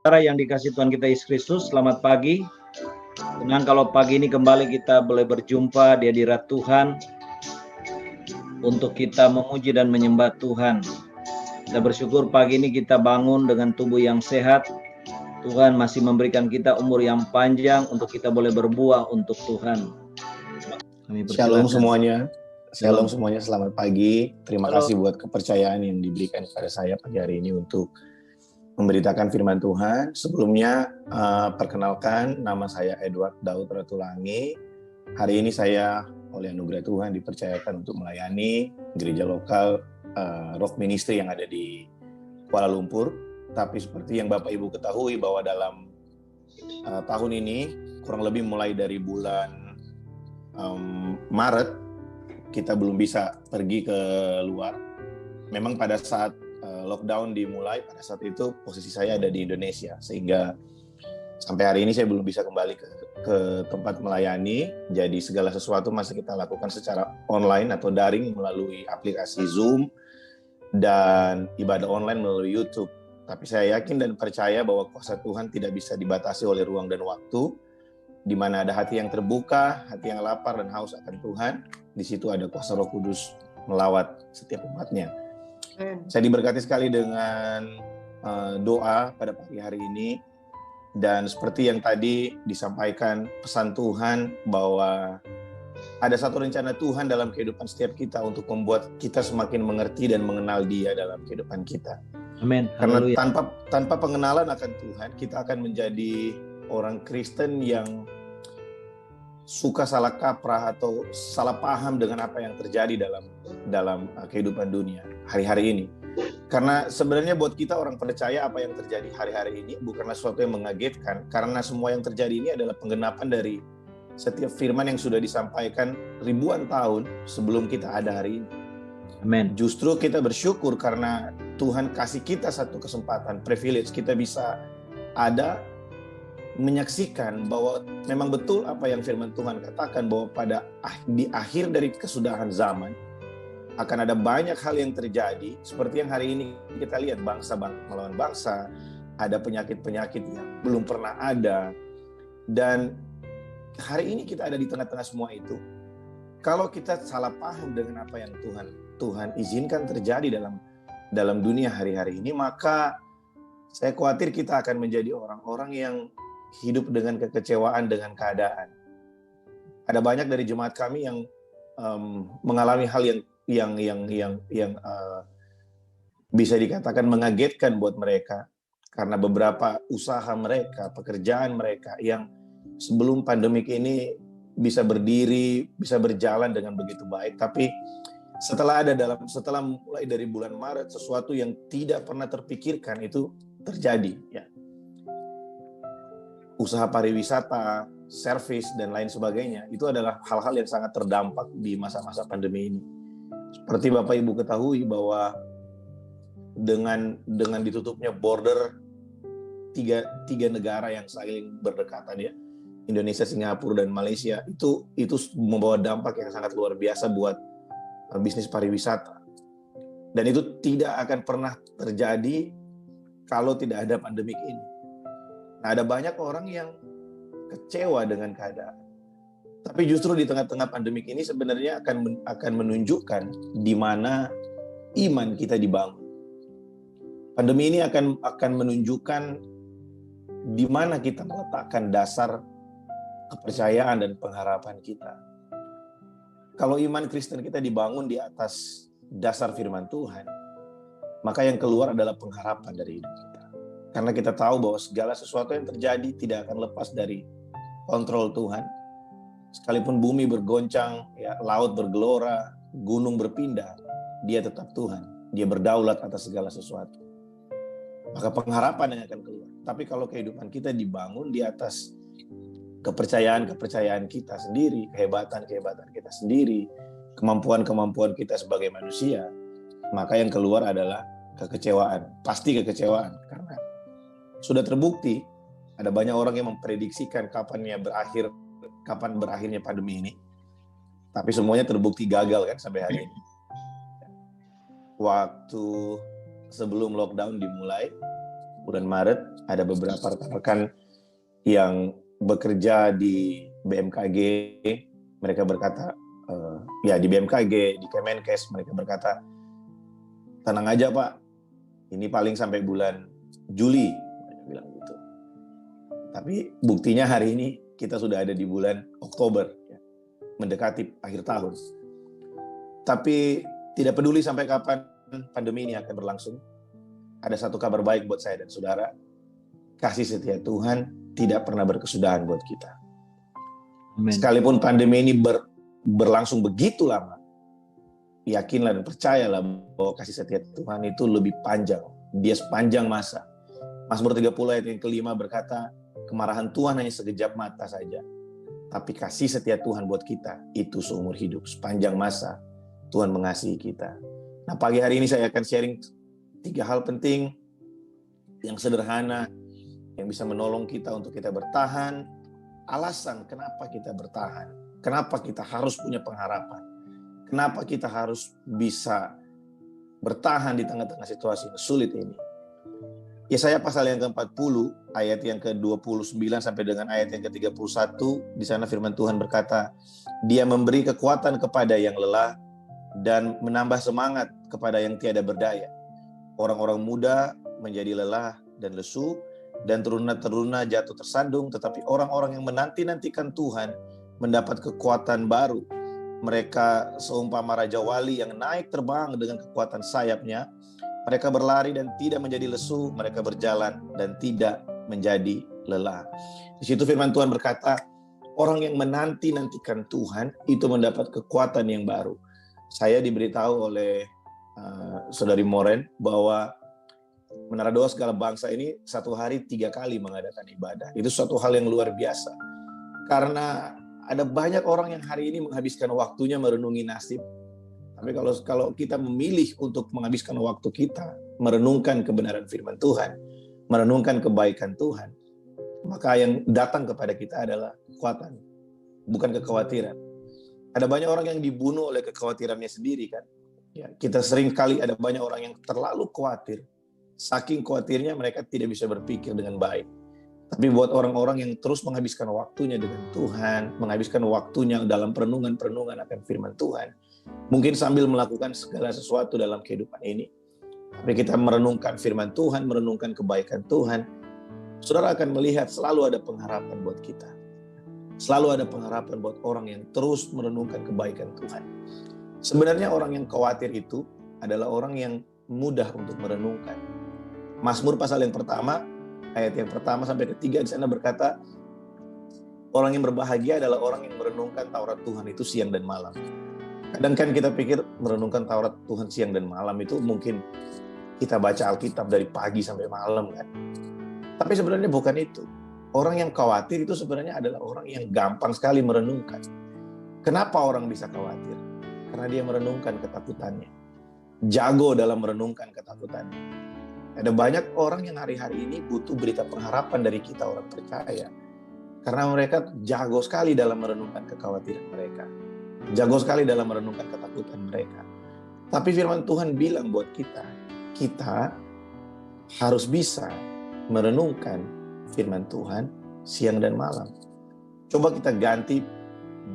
Saudara yang dikasih Tuhan kita Yesus Kristus, selamat pagi. Senang kalau pagi ini kembali kita boleh berjumpa di hadirat Tuhan untuk kita memuji dan menyembah Tuhan. Kita bersyukur pagi ini kita bangun dengan tubuh yang sehat. Tuhan masih memberikan kita umur yang panjang untuk kita boleh berbuah untuk Tuhan. Shalom semuanya. Shalom semuanya, selamat pagi. Terima kasih buat kepercayaan yang diberikan kepada saya pagi hari ini untuk memberitakan firman Tuhan. Sebelumnya, perkenalkan, nama saya Edward Daud Ratulangi. Hari ini saya oleh anugerah Tuhan dipercayakan untuk melayani gereja lokal Rock Ministry yang ada di Kuala Lumpur. Tapi seperti yang Bapak Ibu ketahui bahwa dalam tahun ini, kurang lebih mulai dari bulan Maret, kita belum bisa pergi ke luar. Memang pada saat lockdown dimulai, pada saat itu posisi saya ada di Indonesia, sehingga sampai hari ini saya belum bisa kembali ke tempat melayani. Jadi segala sesuatu masih kita lakukan secara online atau daring melalui aplikasi Zoom dan ibadah online melalui YouTube. Tapi saya yakin dan percaya bahwa kuasa Tuhan tidak bisa dibatasi oleh ruang dan waktu. Di mana ada hati yang terbuka, hati yang lapar dan haus akan Tuhan, di situ ada kuasa Roh Kudus melawat setiap umatnya. Saya diberkati sekali dengan doa pada pagi hari ini, dan seperti yang tadi disampaikan pesan Tuhan bahwa ada satu rencana Tuhan dalam kehidupan setiap kita untuk membuat kita semakin mengerti dan mengenal Dia dalam kehidupan kita. Amin. Karena tanpa pengenalan akan Tuhan, kita akan menjadi orang Kristen yang suka salah kaprah atau salah paham dengan apa yang terjadi dalam kehidupan dunia hari-hari ini. Karena sebenarnya buat kita orang percaya apa yang terjadi hari-hari ini bukanlah sesuatu yang mengagetkan, karena semua yang terjadi ini adalah penggenapan dari setiap firman yang sudah disampaikan ribuan tahun sebelum kita ada hari ini. Amin. Justru kita bersyukur karena Tuhan kasih kita satu kesempatan, privilege, kita bisa ada menyaksikan bahwa memang betul apa yang firman Tuhan katakan, bahwa di akhir dari kesudahan zaman akan ada banyak hal yang terjadi seperti yang hari ini kita lihat, bangsa melawan bangsa, ada penyakit-penyakit yang belum pernah ada, dan hari ini kita ada di tengah-tengah semua itu. Kalau kita salah paham dengan apa yang Tuhan izinkan terjadi dalam dunia hari-hari ini, maka saya khawatir kita akan menjadi orang-orang yang hidup dengan kekecewaan dengan keadaan. Ada banyak dari jemaat kami yang mengalami hal yang bisa dikatakan mengagetkan buat mereka, karena beberapa usaha mereka, pekerjaan mereka yang sebelum pandemik ini bisa berdiri, bisa berjalan dengan begitu baik, tapi setelah mulai dari bulan Maret, sesuatu yang tidak pernah terpikirkan itu terjadi, ya. Usaha pariwisata, servis, dan lain sebagainya, itu adalah hal-hal yang sangat terdampak di masa-masa pandemi ini. Seperti Bapak Ibu ketahui bahwa dengan ditutupnya border tiga negara yang saling berdekatan, ya, Indonesia, Singapura, dan Malaysia, itu membawa dampak yang sangat luar biasa buat bisnis pariwisata. Dan itu tidak akan pernah terjadi kalau tidak ada pandemik ini. Nah, ada banyak orang yang kecewa dengan keadaan. Tapi justru di tengah-tengah pandemik ini sebenarnya akan menunjukkan di mana iman kita dibangun. Pandemi ini akan menunjukkan di mana kita meletakkan dasar kepercayaan dan pengharapan kita. Kalau iman Kristen kita dibangun di atas dasar firman Tuhan, maka yang keluar adalah pengharapan dari hidup kita. Karena kita tahu bahwa segala sesuatu yang terjadi tidak akan lepas dari kontrol Tuhan. Sekalipun bumi bergoncang, ya, laut bergelora, gunung berpindah, Dia tetap Tuhan. Dia berdaulat atas segala sesuatu. Maka pengharapan yang akan keluar. Tapi kalau kehidupan kita dibangun di atas kepercayaan kita sendiri, kehebatan kita sendiri, kemampuan kita sebagai manusia, maka yang keluar adalah kekecewaan. Pasti kekecewaan, karena sudah terbukti ada banyak orang yang memprediksikan kapan berakhirnya pandemi ini. Tapi semuanya terbukti gagal kan sampai hari ini. Waktu sebelum lockdown dimulai, bulan Maret, ada beberapa rekan-rekan yang bekerja di BMKG, mereka berkata, di BMKG, di Kemenkes, mereka berkata, tenang aja Pak, ini paling sampai bulan Juli, mereka bilang gitu. Tapi buktinya hari ini kita sudah ada di bulan Oktober, ya, mendekati akhir tahun. Tapi tidak peduli sampai kapan pandemi ini akan berlangsung, ada satu kabar baik buat saya dan saudara, kasih setia Tuhan tidak pernah berkesudahan buat kita. Amen. Sekalipun pandemi ini berlangsung begitu lama, yakinlah dan percayalah bahwa kasih setia Tuhan itu lebih panjang. Dia sepanjang masa. Mazmur 30 ayat yang kelima berkata, kemarahan Tuhan hanya sekejap mata saja. Tapi kasih setia Tuhan buat kita, itu seumur hidup. Sepanjang masa, Tuhan mengasihi kita. Nah, pagi hari ini saya akan sharing 3 hal penting yang sederhana yang bisa menolong kita untuk kita bertahan. Alasan kenapa kita bertahan, kenapa kita harus punya pengharapan, kenapa kita harus bisa bertahan di tengah-tengah situasi yang sulit ini. Yesaya pasal yang ke-40 ayat yang ke-29 sampai dengan ayat yang ke-31, di sana firman Tuhan berkata, Dia memberi kekuatan kepada yang lelah dan menambah semangat kepada yang tiada berdaya. Orang-orang muda menjadi lelah dan lesu, dan teruna-teruna jatuh tersandung, tetapi orang-orang yang menanti-nantikan Tuhan mendapat kekuatan baru. Mereka seumpama Raja Wali yang naik terbang dengan kekuatan sayapnya. Mereka berlari dan tidak menjadi lesu, mereka berjalan dan tidak menjadi lelah. Di situ firman Tuhan berkata, orang yang menanti-nantikan Tuhan itu mendapat kekuatan yang baru. Saya diberitahu oleh Saudari Moren bahwa Menara Doa Segala Bangsa ini 1 hari 3 kali mengadakan ibadah. Itu suatu hal yang luar biasa. Karena ada banyak orang yang hari ini menghabiskan waktunya merenungi nasib. Tapi kalau kita memilih untuk menghabiskan waktu kita merenungkan kebenaran firman Tuhan, merenungkan kebaikan Tuhan, maka yang datang kepada kita adalah kekuatan, bukan kekhawatiran. Ada banyak orang yang dibunuh oleh kekhawatirannya sendiri kan. Ya, kita sering kali ada banyak orang yang terlalu khawatir. Saking khawatirnya mereka tidak bisa berpikir dengan baik. Tapi buat orang-orang yang terus menghabiskan waktunya dengan Tuhan, menghabiskan waktunya dalam perenungan-perenungan akan firman Tuhan, mungkin sambil melakukan segala sesuatu dalam kehidupan ini, tapi kita merenungkan firman Tuhan, merenungkan kebaikan Tuhan, saudara akan melihat selalu ada pengharapan buat kita. Selalu ada pengharapan buat orang yang terus merenungkan kebaikan Tuhan. Sebenarnya orang yang khawatir itu adalah orang yang mudah untuk merenungkan. Mazmur pasal yang pertama, ayat yang pertama sampai ketiga di sana berkata, orang yang berbahagia adalah orang yang merenungkan Taurat Tuhan itu siang dan malam. Kadang kan kita pikir merenungkan Taurat Tuhan siang dan malam itu mungkin kita baca Alkitab dari pagi sampai malam kan. Tapi sebenarnya bukan itu. Orang yang khawatir itu sebenarnya adalah orang yang gampang sekali merenungkan. Kenapa orang bisa khawatir? Karena dia merenungkan ketakutannya. Jago dalam merenungkan ketakutannya. Ada banyak orang yang hari-hari ini butuh berita pengharapan dari kita orang percaya. Karena mereka jago sekali dalam merenungkan kekhawatiran mereka. Jago sekali dalam merenungkan ketakutan mereka. Tapi firman Tuhan bilang buat kita, kita harus bisa merenungkan firman Tuhan siang dan malam. Coba kita ganti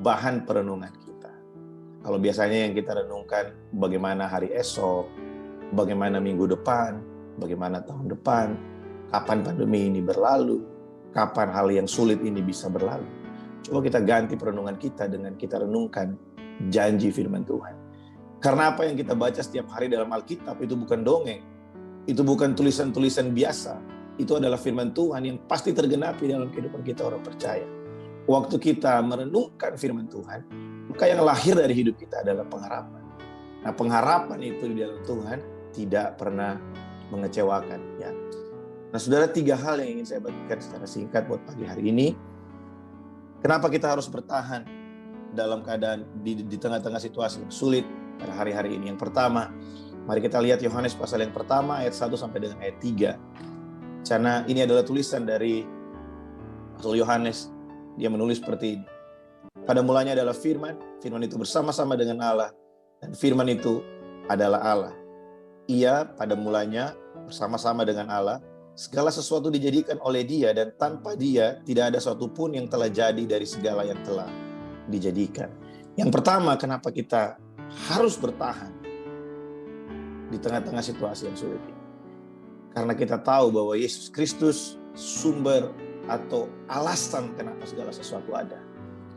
bahan perenungan kita. Kalau biasanya yang kita renungkan bagaimana hari esok, bagaimana minggu depan, bagaimana tahun depan, kapan pandemi ini berlalu, kapan hal yang sulit ini bisa berlalu. Coba kita ganti perenungan kita dengan kita renungkan janji firman Tuhan. Karena apa yang kita baca setiap hari dalam Alkitab itu bukan dongeng, itu bukan tulisan-tulisan biasa, itu adalah firman Tuhan yang pasti tergenapi dalam kehidupan kita orang percaya. Waktu kita merenungkan firman Tuhan, maka yang lahir dari hidup kita adalah pengharapan. Nah, pengharapan itu di dalam Tuhan tidak pernah mengecewakan. Ya. Nah, saudara, 3 hal yang ingin saya bagikan secara singkat buat pagi hari ini. Kenapa kita harus bertahan dalam keadaan di tengah-tengah situasi yang sulit pada hari-hari ini? Yang pertama, mari kita lihat Yohanes pasal yang pertama ayat 1 sampai dengan ayat 3. Karena ini adalah tulisan dari Rasul Yohanes. Dia menulis seperti ini. Pada mulanya adalah firman, firman itu bersama-sama dengan Allah, dan firman itu adalah Allah. Ia pada mulanya bersama-sama dengan Allah, segala sesuatu dijadikan oleh Dia, dan tanpa Dia tidak ada sesuatu pun yang telah jadi dari segala yang telah dijadikan. Yang pertama, kenapa kita harus bertahan di tengah-tengah situasi yang sulit ini? Karena kita tahu bahwa Yesus Kristus sumber atau alasan kenapa segala sesuatu ada.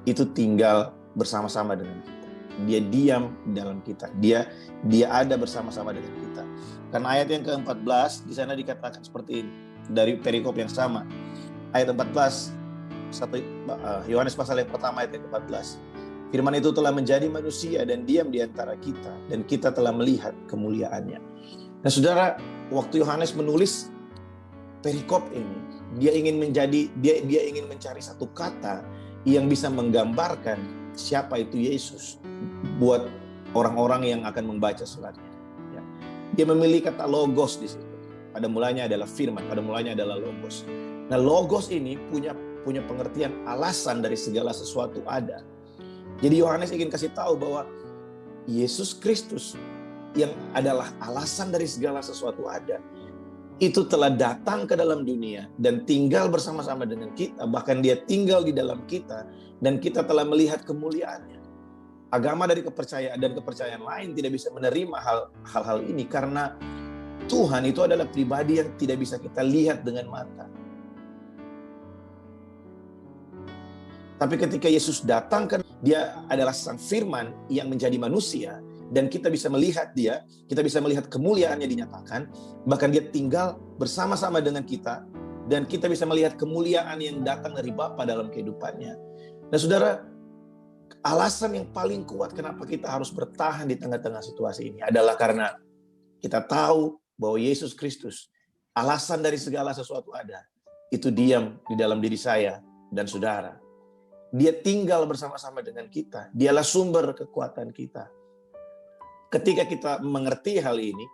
Itu tinggal bersama-sama dengan kita. Dia diam dalam kita. Dia ada bersama-sama dengan kita. Karena ayat yang ke-14 di sana dikatakan seperti ini, dari perikop yang sama. Ayat 14, Yohanes pasal yang pertama ayat yang ke-14. Firman itu telah menjadi manusia dan diam di antara kita, dan kita telah melihat kemuliaannya. Nah, saudara, waktu Yohanes menulis perikop ini, dia ingin mencari satu kata yang bisa menggambarkan siapa itu Yesus buat orang-orang yang akan membaca suratnya. Ya. Dia memilih kata logos di situ. Pada mulanya adalah firman, pada mulanya adalah logos. Nah, logos ini punya pengertian alasan dari segala sesuatu ada. Jadi Yohanes ingin kasih tahu bahwa Yesus Kristus yang adalah alasan dari segala sesuatu ada, itu telah datang ke dalam dunia dan tinggal bersama-sama dengan kita. Bahkan dia tinggal di dalam kita dan kita telah melihat kemuliaannya. Agama dari kepercayaan dan kepercayaan lain tidak bisa menerima hal-hal ini karena Tuhan itu adalah pribadi yang tidak bisa kita lihat dengan mata. Tapi ketika Yesus datang, dia adalah sang firman yang menjadi manusia, dan kita bisa melihat dia, kita bisa melihat kemuliaannya dinyatakan, bahkan dia tinggal bersama-sama dengan kita, dan kita bisa melihat kemuliaan yang datang dari Bapa dalam kehidupannya. Nah, saudara, alasan yang paling kuat kenapa kita harus bertahan di tengah-tengah situasi ini adalah karena kita tahu bahwa Yesus Kristus, alasan dari segala sesuatu ada, itu diam di dalam diri saya dan saudara. Dia tinggal bersama-sama dengan kita. Dialah sumber kekuatan kita. Ketika kita mengerti hal ini,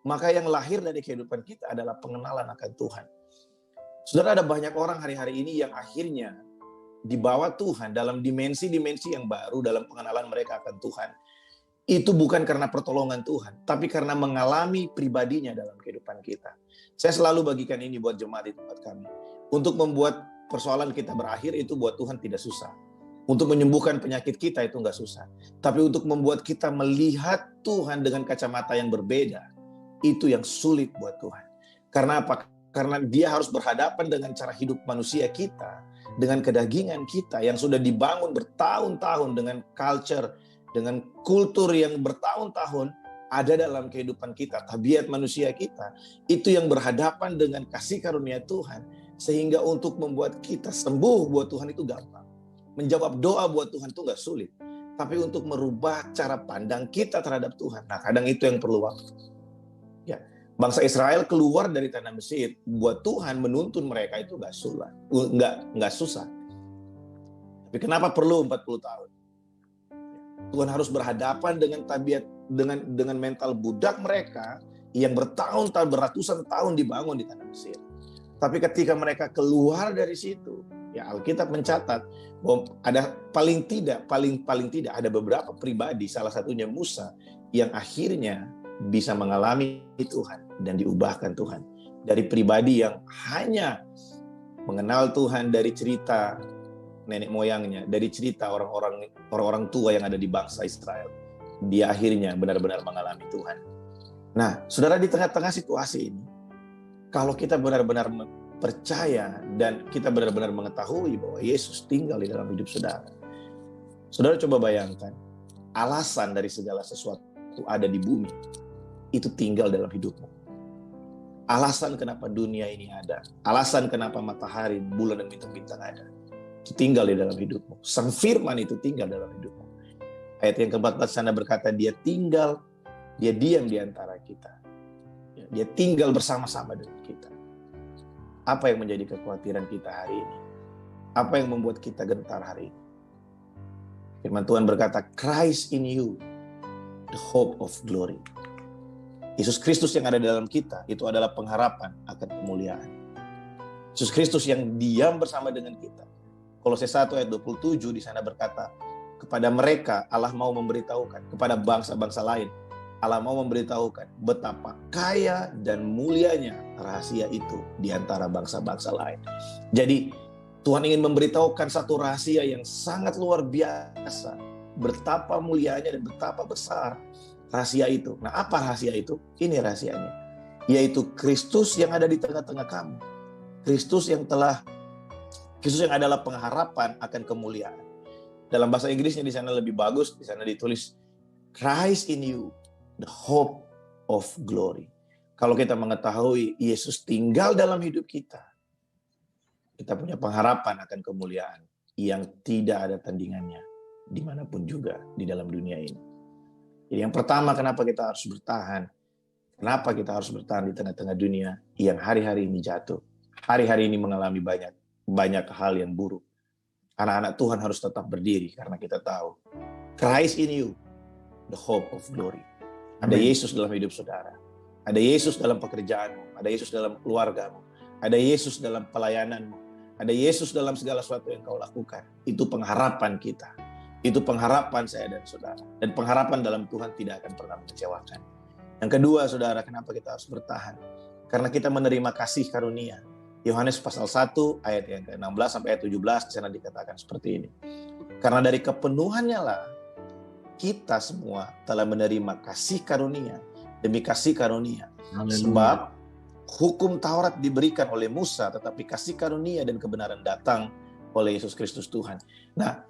maka yang lahir dari kehidupan kita adalah pengenalan akan Tuhan. Saudara, ada banyak orang hari-hari ini yang akhirnya dibawa Tuhan dalam dimensi-dimensi yang baru dalam pengenalan mereka akan Tuhan. Itu bukan karena pertolongan Tuhan, tapi karena mengalami pribadinya dalam kehidupan kita. Saya selalu bagikan ini buat jemaat di tempat kami. Untuk membuat persoalan kita berakhir itu buat Tuhan tidak susah. Untuk menyembuhkan penyakit kita itu nggak susah. Tapi untuk membuat kita melihat Tuhan dengan kacamata yang berbeda, itu yang sulit buat Tuhan. Karena apa? Karena dia harus berhadapan dengan cara hidup manusia kita, dengan kedagingan kita yang sudah dibangun bertahun-tahun dengan culture, dengan kultur yang bertahun-tahun ada dalam kehidupan kita, tabiat manusia kita. Itu yang berhadapan dengan kasih karunia Tuhan. Sehingga untuk membuat kita sembuh buat Tuhan itu gampang. Menjawab doa buat Tuhan itu nggak sulit. Tapi untuk merubah cara pandang kita terhadap Tuhan, nah kadang itu yang perlu waktu. Ya, bangsa Israel keluar dari tanah Mesir, buat Tuhan menuntun mereka itu nggak susah. Tapi kenapa perlu 40 tahun? Tuhan harus berhadapan dengan tabiat, dengan mental budak mereka yang bertahun-tahun, beratusan tahun dibangun di tanah Mesir. Tapi ketika mereka keluar dari situ, ya Alkitab mencatat bahwa ada paling tidak ada beberapa pribadi, salah satunya Musa, yang akhirnya bisa mengalami Tuhan dan diubahkan Tuhan. Dari pribadi yang hanya mengenal Tuhan dari cerita nenek moyangnya, dari cerita orang-orang tua yang ada di bangsa Israel, dia akhirnya benar-benar mengalami Tuhan. Nah, saudara, di tengah-tengah situasi ini, kalau kita benar-benar percaya dan kita benar-benar mengetahui bahwa Yesus tinggal di dalam hidup saudara. Saudara coba bayangkan, alasan dari segala sesuatu ada di bumi, itu tinggal dalam hidupmu. Alasan kenapa dunia ini ada, alasan kenapa matahari, bulan, dan bintang-bintang ada, itu tinggal di dalam hidupmu. Sang firman itu tinggal dalam hidupmu. Ayat yang ke-14 sana berkata, dia diam di antara kita. Dia tinggal bersama-sama dengan kita. Apa yang menjadi kekhawatiran kita hari ini? Apa yang membuat kita gentar hari ini? Firman Tuhan berkata, Christ in you, the hope of glory. Yesus Kristus yang ada dalam kita, itu adalah pengharapan akan kemuliaan. Yesus Kristus yang diam bersama dengan kita. Kolose 1 ayat 27 di sana berkata, kepada mereka Allah mau memberitahukan, kepada bangsa-bangsa lain, Allah mau memberitahukan betapa kaya dan mulianya rahasia itu di antara bangsa-bangsa lain. Jadi Tuhan ingin memberitahukan satu rahasia yang sangat luar biasa. Betapa mulianya dan betapa besar rahasia itu. Nah, apa rahasia itu? Ini rahasianya. Yaitu Kristus yang ada di tengah-tengah kamu. Kristus yang adalah pengharapan akan kemuliaan. Dalam bahasa Inggrisnya di sana lebih bagus, di sana ditulis Christ in you, the hope of glory. Kalau kita mengetahui Yesus tinggal dalam hidup kita punya pengharapan akan kemuliaan yang tidak ada tandingannya dimanapun juga di dalam dunia ini. Jadi yang pertama, kenapa kita harus bertahan? Kenapa kita harus bertahan di tengah-tengah dunia yang hari-hari ini jatuh? Hari-hari ini mengalami banyak hal yang buruk. Anak-anak Tuhan harus tetap berdiri karena kita tahu Christ in you, the hope of glory. Ada Yesus dalam hidup saudara. Ada Yesus dalam pekerjaanmu. Ada Yesus dalam keluargamu. Ada Yesus dalam pelayananmu. Ada Yesus dalam segala sesuatu yang kau lakukan. Itu pengharapan kita. Itu pengharapan saya dan saudara. Dan pengharapan dalam Tuhan tidak akan pernah mengecewakan. Yang kedua, saudara, kenapa kita harus bertahan? Karena kita menerima kasih karunia. Yohanes pasal 1 ayat yang ke-16 sampai ayat 17 di sana dikatakan seperti ini. Karena dari kepenuhannya lah kita semua telah menerima kasih karunia demi kasih karunia. Sebab hukum Taurat diberikan oleh Musa, tetapi kasih karunia dan kebenaran datang oleh Yesus Kristus Tuhan. Nah,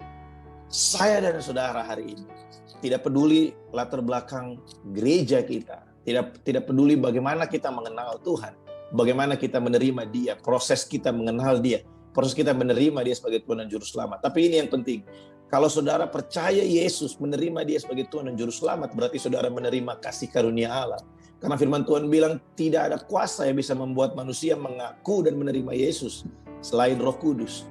saya dan saudara hari ini tidak peduli latar belakang gereja kita, tidak peduli bagaimana kita mengenal Tuhan, bagaimana kita menerima Dia, proses kita mengenal Dia, proses kita menerima Dia sebagai Tuhan dan Juru Selamat. Tapi ini yang penting, kalau saudara percaya Yesus, menerima Dia sebagai Tuhan dan Juru Selamat, berarti saudara menerima kasih karunia Allah. Karena firman Tuhan bilang tidak ada kuasa yang bisa membuat manusia mengaku dan menerima Yesus selain Roh Kudus.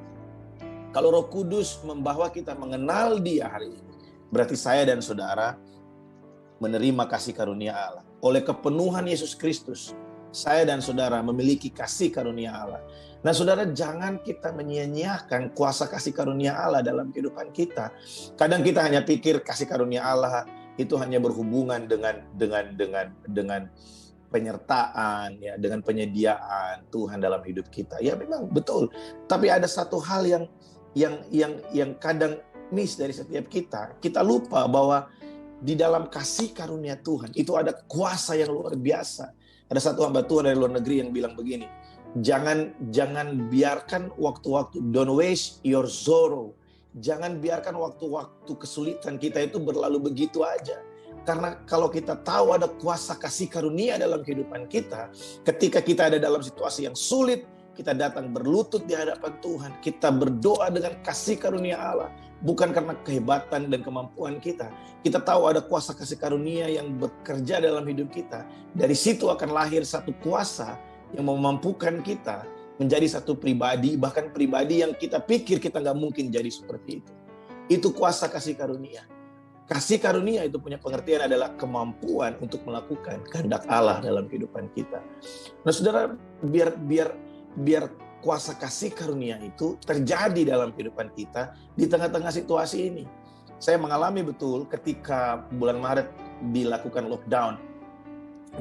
Kalau Roh Kudus membawa kita mengenal Dia hari ini, berarti saya dan saudara menerima kasih karunia Allah. Oleh kepenuhan Yesus Kristus, saya dan saudara memiliki kasih karunia Allah. Nah, saudara, jangan kita menyia-nyiakan kuasa kasih karunia Allah dalam kehidupan kita. Kadang kita hanya pikir kasih karunia Allah itu hanya berhubungan dengan penyertaan, ya, dengan penyediaan Tuhan dalam hidup kita. Ya, memang betul. Tapi ada satu hal yang kadang miss dari setiap kita. Kita lupa bahwa di dalam kasih karunia Tuhan itu ada kuasa yang luar biasa. Ada satu hamba Tuhan dari luar negeri yang bilang begini, jangan biarkan waktu-waktu, don't waste your sorrow. Jangan biarkan waktu-waktu kesulitan kita itu berlalu begitu aja. Karena kalau kita tahu ada kuasa kasih karunia dalam kehidupan kita, ketika kita ada dalam situasi yang sulit, kita datang berlutut di hadapan Tuhan, kita berdoa dengan kasih karunia Allah, bukan karena kehebatan dan kemampuan kita. Kita tahu ada kuasa kasih karunia yang bekerja dalam hidup kita. Dari situ akan lahir satu kuasa yang memampukan kita menjadi satu pribadi, bahkan pribadi yang kita pikir kita nggak mungkin jadi seperti itu. Itu kuasa kasih karunia. Kasih karunia itu punya pengertian adalah kemampuan untuk melakukan kehendak Allah dalam kehidupan kita. Nah, saudara, biar kuasa kasih karunia itu terjadi dalam kehidupan kita di tengah-tengah situasi ini. Saya mengalami betul ketika bulan Maret dilakukan lockdown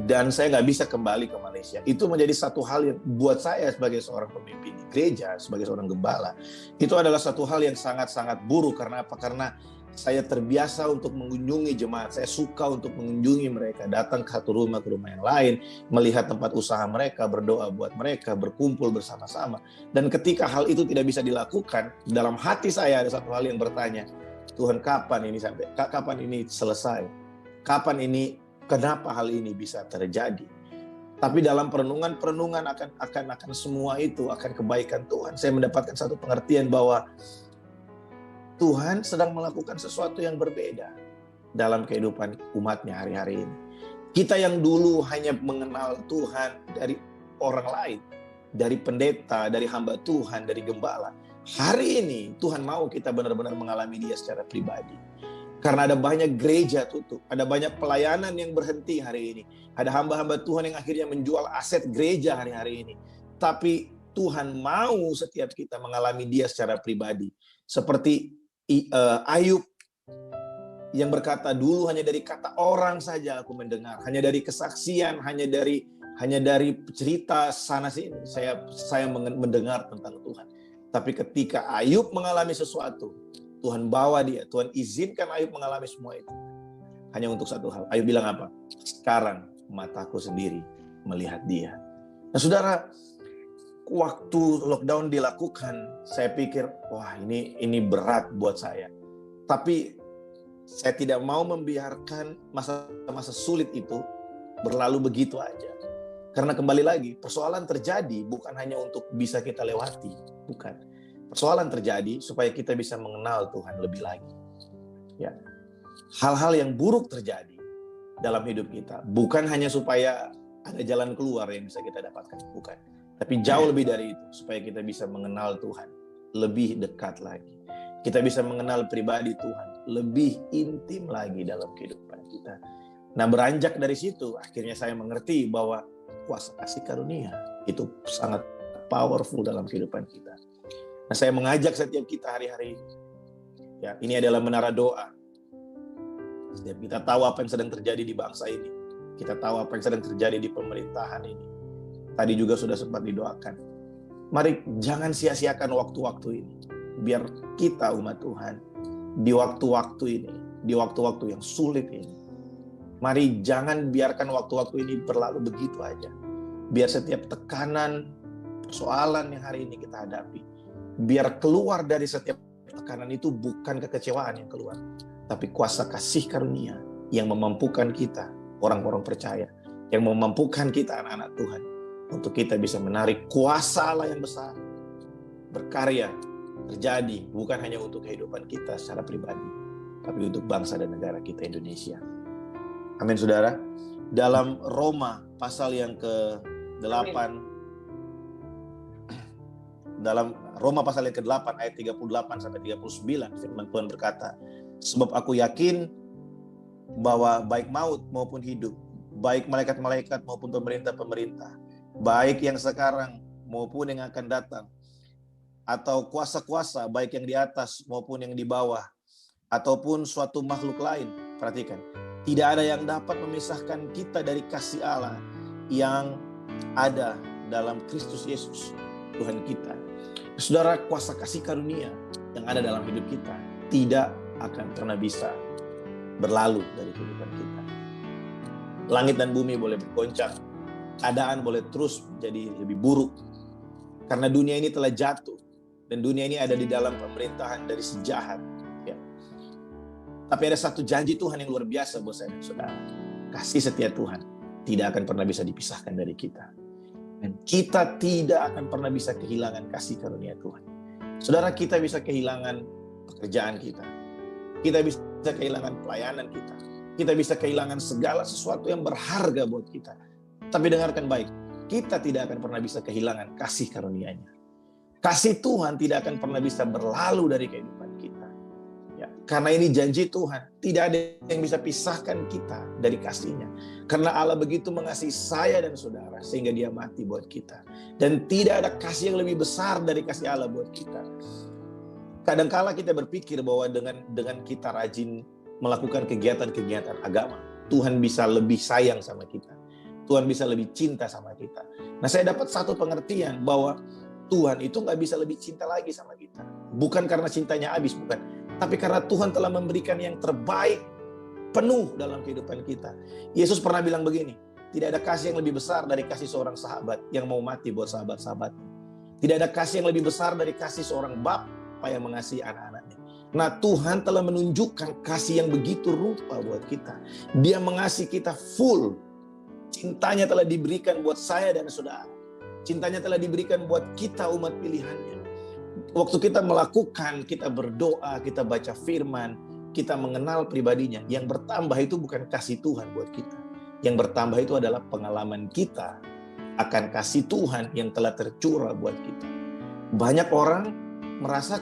dan saya nggak bisa kembali ke Malaysia. Itu menjadi satu hal yang buat saya sebagai seorang pemimpin gereja, sebagai seorang gembala, itu adalah satu hal yang sangat-sangat buruk. Karena apa? Karena saya terbiasa untuk mengunjungi jemaat. Saya suka untuk mengunjungi mereka, datang ke satu rumah ke rumah yang lain, melihat tempat usaha mereka, berdoa buat mereka, berkumpul bersama-sama. Dan ketika hal itu tidak bisa dilakukan, dalam hati saya ada satu hal yang bertanya, Tuhan, kapan ini selesai? Kapan ini, kenapa hal ini bisa terjadi? Tapi dalam perenungan akan semua itu, akan kebaikan Tuhan, saya mendapatkan satu pengertian bahwa Tuhan sedang melakukan sesuatu yang berbeda dalam kehidupan umatnya hari-hari ini. Kita yang dulu hanya mengenal Tuhan dari orang lain, dari pendeta, dari hamba Tuhan, dari gembala. Hari ini Tuhan mau kita benar-benar mengalami Dia secara pribadi. Karena ada banyak gereja tutup, ada banyak pelayanan yang berhenti hari ini. Ada hamba-hamba Tuhan yang akhirnya menjual aset gereja hari-hari ini. Tapi Tuhan mau setiap kita mengalami Dia secara pribadi. Seperti Ayub yang berkata, dulu hanya dari kata orang saja aku mendengar, hanya dari kesaksian, hanya dari cerita sana sini saya mendengar tentang Tuhan. Tapi ketika Ayub mengalami sesuatu, Tuhan bawa dia, Tuhan izinkan Ayub mengalami semua itu. Hanya untuk satu hal. Ayub bilang apa? Sekarang mataku sendiri melihat dia. Nah, saudara, waktu lockdown dilakukan, saya pikir, wah ini berat buat saya. Tapi saya tidak mau membiarkan masa-masa sulit itu berlalu begitu aja. Karena kembali lagi, persoalan terjadi bukan hanya untuk bisa kita lewati. Bukan. Persoalan terjadi supaya kita bisa mengenal Tuhan lebih lagi. Ya. Hal-hal yang buruk terjadi dalam hidup kita bukan hanya supaya ada jalan keluar yang bisa kita dapatkan, bukan. Tapi jauh lebih dari itu, supaya kita bisa mengenal Tuhan lebih dekat lagi. Kita bisa mengenal pribadi Tuhan lebih intim lagi dalam kehidupan kita. Nah, beranjak dari situ, akhirnya saya mengerti bahwa kuasa kasih karunia itu sangat powerful dalam kehidupan kita. Nah, saya mengajak setiap kita hari-hari, ya, ini adalah menara doa. Setiap kita tahu apa yang sedang terjadi di bangsa ini, kita tahu apa yang sedang terjadi di pemerintahan ini. Tadi juga sudah sempat didoakan. Mari jangan sia-siakan waktu-waktu ini. Biar kita umat Tuhan di waktu-waktu ini, di waktu-waktu yang sulit ini, mari jangan biarkan waktu-waktu ini berlalu begitu aja. Biar setiap tekanan, persoalan yang hari ini kita hadapi, biar keluar dari setiap tekanan itu bukan kekecewaan yang keluar, tapi kuasa kasih karunia yang memampukan kita, orang-orang percaya, yang memampukan kita anak-anak Tuhan, untuk kita bisa menarik kuasa Allah yang besar, berkarya, terjadi, bukan hanya untuk kehidupan kita secara pribadi, tapi untuk bangsa dan negara kita Indonesia. Amin, saudara. Dalam Roma pasal yang ke-8, dalam Roma pasal yang ke-8 ayat 38 sampai 39, firman Tuhan berkata, sebab aku yakin bahwa baik maut maupun hidup, baik malaikat-malaikat maupun pemerintah-pemerintah, baik yang sekarang maupun yang akan datang, atau kuasa-kuasa baik yang di atas maupun yang di bawah, ataupun suatu makhluk lain. Perhatikan, tidak ada yang dapat memisahkan kita dari kasih Allah yang ada dalam Kristus Yesus, Tuhan kita. Saudara, kuasa kasih karunia yang ada dalam hidup kita tidak akan pernah bisa berlalu dari kehidupan kita. Langit dan bumi boleh bergoncang, keadaan boleh terus menjadi lebih buruk, karena dunia ini telah jatuh, dan dunia ini ada di dalam pemerintahan dari si jahat. Ya. Tapi ada satu janji Tuhan yang luar biasa buat saya dan saudara. Kasih setia Tuhan tidak akan pernah bisa dipisahkan dari kita. Dan kita tidak akan pernah bisa kehilangan kasih karunia Tuhan. Saudara, kita bisa kehilangan pekerjaan kita. Kita bisa kehilangan pelayanan kita. Kita bisa kehilangan segala sesuatu yang berharga buat kita. Tapi dengarkan baik, kita tidak akan pernah bisa kehilangan kasih karunia-Nya. Kasih Tuhan tidak akan pernah bisa berlalu dari kehidupan kita. Ya, karena ini janji Tuhan, tidak ada yang bisa pisahkan kita dari kasih-Nya. Karena Allah begitu mengasihi saya dan saudara, sehingga Dia mati buat kita. Dan tidak ada kasih yang lebih besar dari kasih Allah buat kita. Kadangkala kita berpikir bahwa dengan kita rajin melakukan kegiatan-kegiatan agama, Tuhan bisa lebih sayang sama kita. Tuhan bisa lebih cinta sama kita. Nah, saya dapat satu pengertian bahwa Tuhan itu nggak bisa lebih cinta lagi sama kita. Bukan karena cintanya habis, bukan. Tapi karena Tuhan telah memberikan yang terbaik, penuh dalam kehidupan kita. Yesus pernah bilang begini, tidak ada kasih yang lebih besar dari kasih seorang sahabat yang mau mati buat sahabat-sahabatnya. Tidak ada kasih yang lebih besar dari kasih seorang bapa yang mengasihi anak-anaknya. Nah, Tuhan telah menunjukkan kasih yang begitu rupa buat kita. Dia mengasihi kita full. Cintanya telah diberikan buat saya dan saudara. Cintanya telah diberikan buat kita umat pilihannya. Waktu kita melakukan, kita berdoa, kita baca firman, kita mengenal pribadinya. Yang bertambah itu bukan kasih Tuhan buat kita. Yang bertambah itu adalah pengalaman kita akan kasih Tuhan yang telah tercurah buat kita. Banyak orang merasa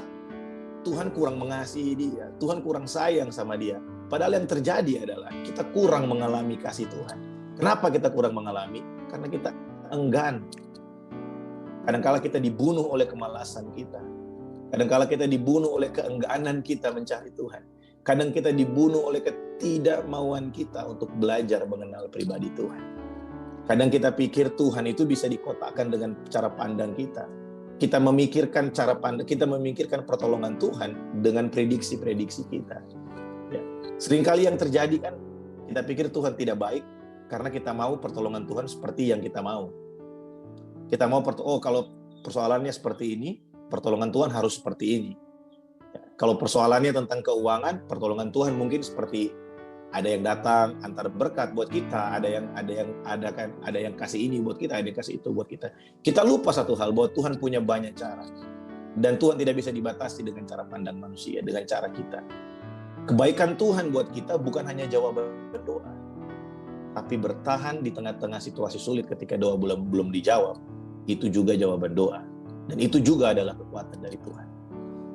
Tuhan kurang mengasihi dia, Tuhan kurang sayang sama dia. Padahal yang terjadi adalah kita kurang mengalami kasih Tuhan. Kenapa kita kurang mengalami? Karena kita enggan. Kadangkala kita dibunuh oleh kemalasan kita. Kadangkala kita dibunuh oleh keengganan kita mencari Tuhan. Kadang kita dibunuh oleh ketidakmauan kita untuk belajar mengenal pribadi Tuhan. Kadang kita pikir Tuhan itu bisa dikotakkan dengan cara pandang kita. Kita memikirkan cara pandang, kita memikirkan pertolongan Tuhan dengan prediksi-prediksi kita. Ya. Seringkali yang terjadi kan, kita pikir Tuhan tidak baik karena kita mau pertolongan Tuhan seperti yang kita mau. Kita mau, kalau persoalannya seperti ini, pertolongan Tuhan harus seperti ini. Ya. Kalau persoalannya tentang keuangan, pertolongan Tuhan mungkin seperti ada yang datang antar berkat buat kita, ada yang kasih ini buat kita, ada yang kasih itu buat kita. Kita lupa satu hal, bahwa Tuhan punya banyak cara. Dan Tuhan tidak bisa dibatasi dengan cara pandang manusia, dengan cara kita. Kebaikan Tuhan buat kita bukan hanya jawaban doa, tapi bertahan di tengah-tengah situasi sulit ketika doa belum dijawab. Itu juga jawaban doa. Dan itu juga adalah kekuatan dari Tuhan.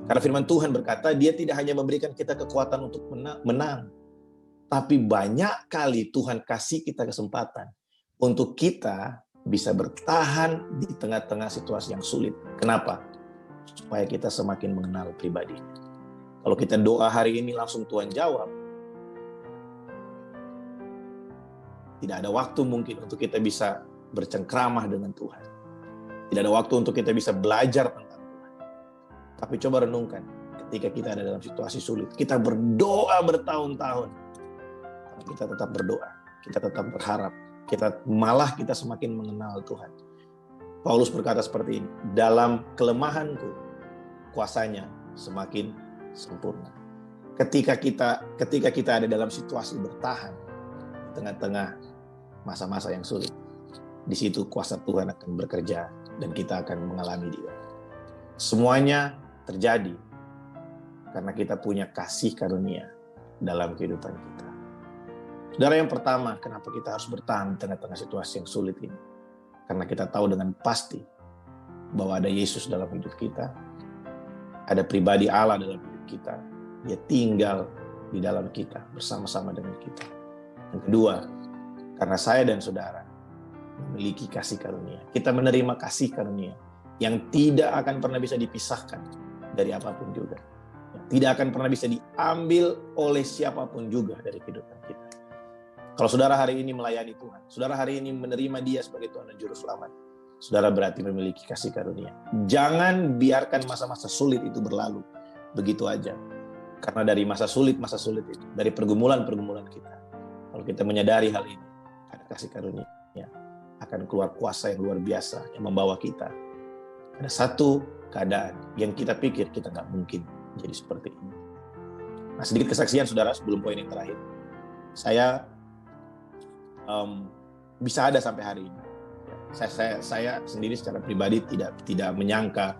Karena firman Tuhan berkata, Dia tidak hanya memberikan kita kekuatan untuk menang, tapi banyak kali Tuhan kasih kita kesempatan untuk kita bisa bertahan di tengah-tengah situasi yang sulit. Kenapa? Supaya kita semakin mengenal pribadi. Kalau kita doa hari ini langsung Tuhan jawab, tidak ada waktu mungkin untuk kita bisa bercengkramah dengan Tuhan. Tidak ada waktu untuk kita bisa belajar tentang Tuhan. Tapi coba renungkan, ketika kita ada dalam situasi sulit, kita berdoa bertahun-tahun, kita tetap berdoa, kita tetap berharap, kita semakin mengenal Tuhan. Paulus berkata seperti ini, dalam kelemahanku, kuasanya semakin sempurna. Ketika kita ada dalam situasi bertahan, di tengah-tengah masa-masa yang sulit, di situ kuasa Tuhan akan bekerja dan kita akan mengalami Dia. Semuanya terjadi karena kita punya kasih karunia dalam kehidupan kita. Saudara, yang pertama, kenapa kita harus bertahan di tengah-tengah situasi yang sulit ini? Karena kita tahu dengan pasti bahwa ada Yesus dalam hidup kita, ada pribadi Allah dalam hidup kita, Dia tinggal di dalam kita, bersama-sama dengan kita. Yang kedua, karena saya dan saudara memiliki kasih karunia. Kita menerima kasih karunia yang tidak akan pernah bisa dipisahkan dari apapun juga. Tidak akan pernah bisa diambil oleh siapapun juga dari kehidupan kita. Kalau saudara hari ini melayani Tuhan, saudara hari ini menerima Dia sebagai Tuhan dan Juru Selamat, saudara berarti memiliki kasih karunia. Jangan biarkan masa-masa sulit itu berlalu begitu aja. Karena dari masa sulit itu, dari pergumulan-pergumulan kita, kalau kita menyadari hal ini, ada kasih karunia, akan keluar kuasa yang luar biasa yang membawa kita. Ada satu keadaan yang kita pikir kita nggak mungkin jadi seperti ini. Nah, sedikit kesaksian saudara sebelum poin yang terakhir. Saya bisa ada sampai hari ini. Saya sendiri secara pribadi tidak menyangka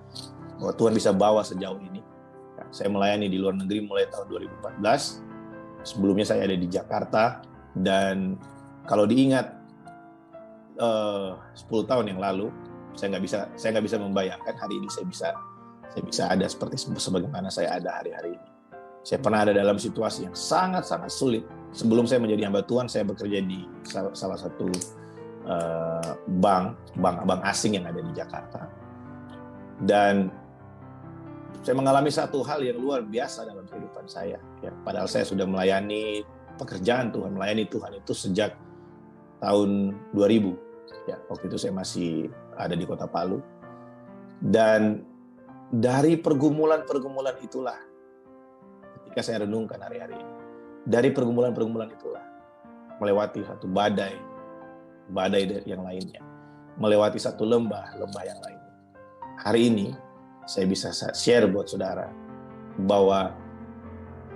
bahwa Tuhan bisa bawa sejauh ini. Saya melayani di luar negeri mulai tahun 2014. Sebelumnya saya ada di Jakarta, dan kalau diingat 10 tahun yang lalu, saya nggak bisa membayangkan hari ini saya bisa ada seperti sebagaimana saya ada hari-hari ini. Saya pernah ada dalam situasi yang sangat-sangat sulit. Sebelum saya menjadi hamba Tuhan, saya bekerja di salah satu bank asing yang ada di Jakarta. Dan saya mengalami satu hal yang luar biasa dalam kehidupan saya. Ya, padahal saya sudah melayani pekerjaan Tuhan, melayani Tuhan itu sejak tahun 2000. Ya, waktu itu saya masih ada di Kota Palu. Dan dari pergumulan-pergumulan itulah, ketika saya renungkan hari-hari ini, dari pergumulan-pergumulan itulah, melewati satu badai yang lainnya, melewati satu lembah yang lainnya. Hari ini, saya bisa share buat saudara, bahwa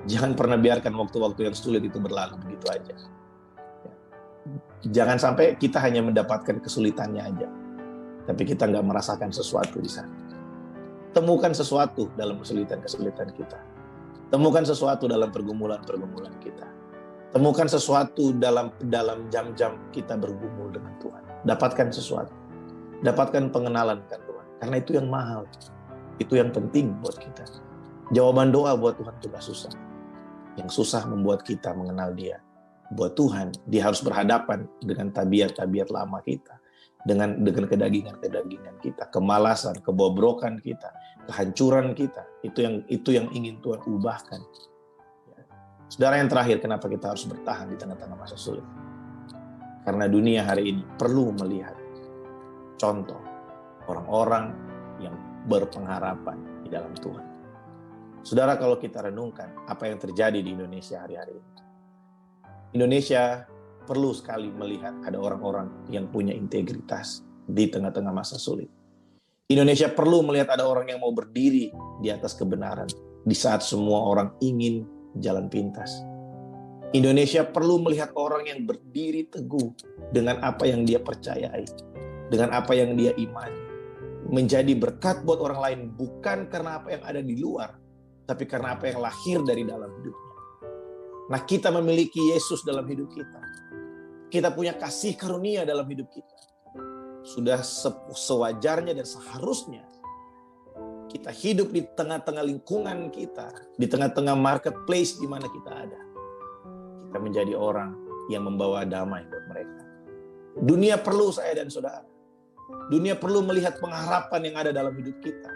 jangan pernah biarkan waktu-waktu yang sulit itu berlalu begitu aja. Jangan sampai kita hanya mendapatkan kesulitannya aja, tapi kita nggak merasakan sesuatu di sana. Temukan sesuatu dalam kesulitan-kesulitan kita. Temukan sesuatu dalam pergumulan-pergumulan kita. Temukan sesuatu dalam jam-jam kita bergumul dengan Tuhan. Dapatkan sesuatu. Dapatkan pengenalan dengan Tuhan. Karena itu yang mahal. Itu yang penting buat kita. Jawaban doa buat Tuhan itu gak susah. Yang susah membuat kita mengenal Dia. Buat Tuhan, Dia harus berhadapan dengan tabiat-tabiat lama kita. Dengan kedagingan-kedagingan kita, kemalasan, kebobrokan kita, kehancuran kita. Itu yang ingin Tuhan ubahkan. Saudara, yang terakhir, kenapa kita harus bertahan di tengah-tengah masa sulit? Karena dunia hari ini perlu melihat contoh orang-orang yang berpengharapan di dalam Tuhan. Saudara, kalau kita renungkan apa yang terjadi di Indonesia hari-hari ini, Indonesia perlu sekali melihat ada orang-orang yang punya integritas di tengah-tengah masa sulit. Indonesia perlu melihat ada orang yang mau berdiri di atas kebenaran di saat semua orang ingin jalan pintas. Indonesia perlu melihat orang yang berdiri teguh dengan apa yang dia percayai, dengan apa yang dia imani, menjadi berkat buat orang lain bukan karena apa yang ada di luar, tapi karena apa yang lahir dari dalam hidupnya. Nah, kita memiliki Yesus dalam hidup kita. Kita punya kasih karunia dalam hidup kita. Sudah sewajarnya dan seharusnya kita hidup di tengah-tengah lingkungan kita, di tengah-tengah marketplace di mana kita ada. Kita menjadi orang yang membawa damai buat mereka. Dunia perlu saya dan saudara. Dunia perlu melihat pengharapan yang ada dalam hidup kita.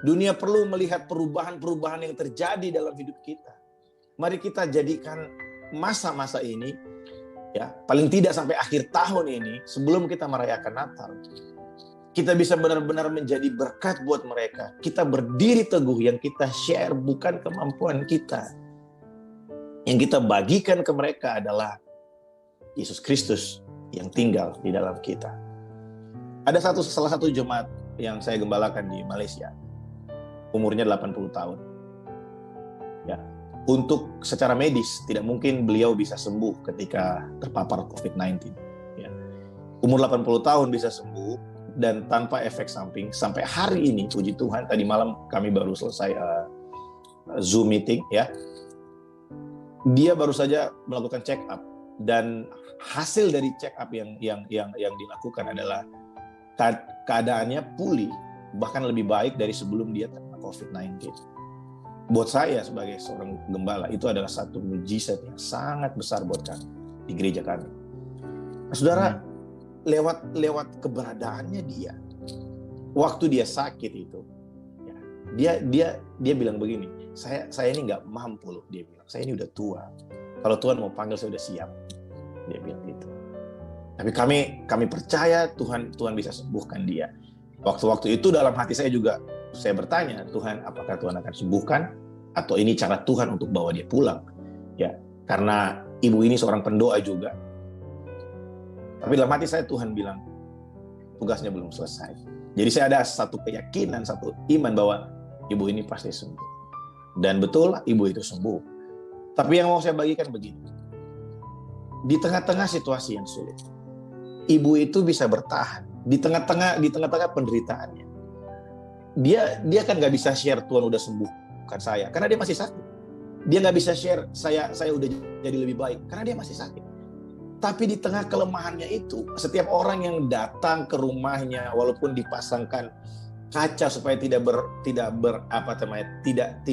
Dunia perlu melihat perubahan-perubahan yang terjadi dalam hidup kita. Mari kita jadikan masa-masa ini, ya, paling tidak sampai akhir tahun ini, sebelum kita merayakan Natal, kita bisa benar-benar menjadi berkat buat mereka. Kita berdiri teguh, yang kita share bukan kemampuan kita. Yang kita bagikan ke mereka adalah Yesus Kristus yang tinggal di dalam kita. Ada salah satu jemaat yang saya gembalakan di Malaysia. Umurnya 80 tahun. Ya, untuk secara medis tidak mungkin beliau bisa sembuh ketika terpapar COVID-19. Ya. Umur 80 tahun bisa sembuh dan tanpa efek samping sampai hari ini, puji Tuhan. Tadi malam kami baru selesai Zoom meeting, ya. Dia baru saja melakukan check up dan hasil dari check up yang dilakukan adalah keadaannya pulih, bahkan lebih baik dari sebelum dia terkena COVID-19. Buat saya sebagai seorang gembala, itu adalah satu mujizat yang sangat besar buat kami di gereja kami. Nah, saudara, lewat keberadaannya dia, waktu dia sakit itu, ya, dia bilang begini, saya ini nggak mampu loh, dia bilang, saya ini udah tua. Kalau Tuhan mau panggil saya udah siap, dia bilang gitu. Tapi kami percaya Tuhan bisa sembuhkan dia. Waktu itu dalam hati saya juga, saya bertanya, Tuhan, apakah Tuhan akan sembuhkan? Atau ini cara Tuhan untuk bawa dia pulang? Ya, karena ibu ini seorang pendoa juga. Tapi dalam hati saya Tuhan bilang, tugasnya belum selesai. Jadi saya ada satu keyakinan, satu iman bahwa ibu ini pasti sembuh. Dan betul, ibu itu sembuh. Tapi yang mau saya bagikan begini. Di tengah-tengah situasi yang sulit, ibu itu bisa bertahan. Di tengah-tengah penderitaannya. Dia kan nggak bisa share Tuhan udah sembuhkan saya, karena dia masih sakit. Dia nggak bisa share saya udah jadi lebih baik, karena dia masih sakit. Tapi di tengah kelemahannya itu, setiap orang yang datang ke rumahnya, walaupun dipasangkan kaca supaya tidak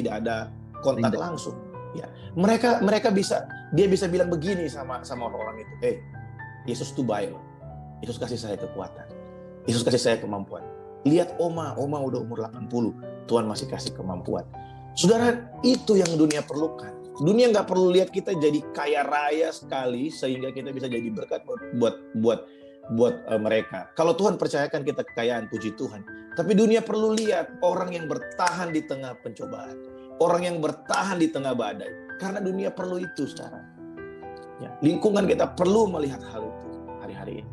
ada kontak langsung, ya, mereka dia bisa bilang begini sama orang-orang itu, Yesus itu baik, Yesus kasih saya kekuatan, Yesus kasih saya kemampuan. Lihat Oma udah umur 80, Tuhan masih kasih kemampuan. Saudara, itu yang dunia perlukan. Dunia nggak perlu lihat kita jadi kaya raya sekali sehingga kita bisa jadi berkat buat mereka. Kalau Tuhan percayakan kita kekayaan, puji Tuhan. Tapi dunia perlu lihat orang yang bertahan di tengah pencobaan, orang yang bertahan di tengah badai. Karena dunia perlu itu sekarang. Ya, lingkungan kita perlu melihat hal itu hari-hari ini.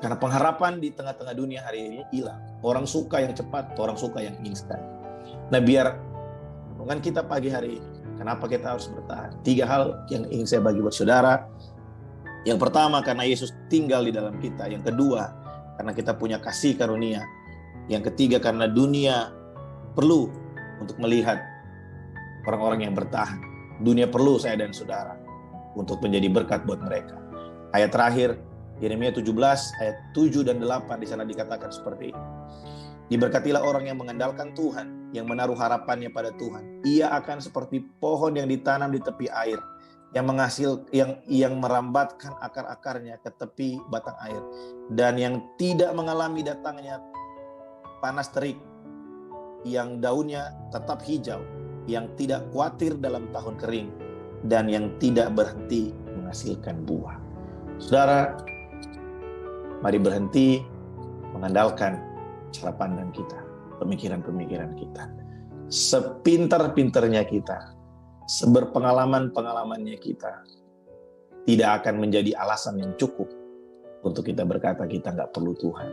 Karena pengharapan di tengah-tengah dunia hari ini hilang. Orang suka yang cepat, orang suka yang instan. Nah, biar renungan kita pagi hari ini, kenapa kita harus bertahan? 3 hal yang ingin saya bagi buat saudara. Yang pertama, karena Yesus tinggal di dalam kita. Yang kedua, karena kita punya kasih karunia. Yang ketiga, karena dunia perlu untuk melihat orang-orang yang bertahan. Dunia perlu saya dan saudara untuk menjadi berkat buat mereka. Ayat terakhir, Yeremia 17 ayat 7 dan 8 di sana dikatakan seperti ini. Diberkatilah orang yang mengandalkan Tuhan, yang menaruh harapannya pada Tuhan. Ia akan seperti pohon yang ditanam di tepi air, yang merambatkan akar-akarnya ke tepi batang air, dan yang tidak mengalami datangnya panas terik, yang daunnya tetap hijau, yang tidak khawatir dalam tahun kering, dan yang tidak berhenti menghasilkan buah. Saudara, mari berhenti mengandalkan cara pandang kita, pemikiran-pemikiran kita. Sepintar-pintarnya kita, seberpengalaman-pengalamannya kita, tidak akan menjadi alasan yang cukup untuk kita berkata kita nggak perlu Tuhan.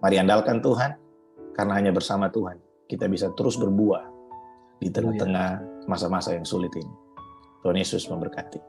Mari andalkan Tuhan, karena hanya bersama Tuhan kita bisa terus berbuah di tengah-tengah masa-masa yang sulit ini. Tuhan Yesus memberkati.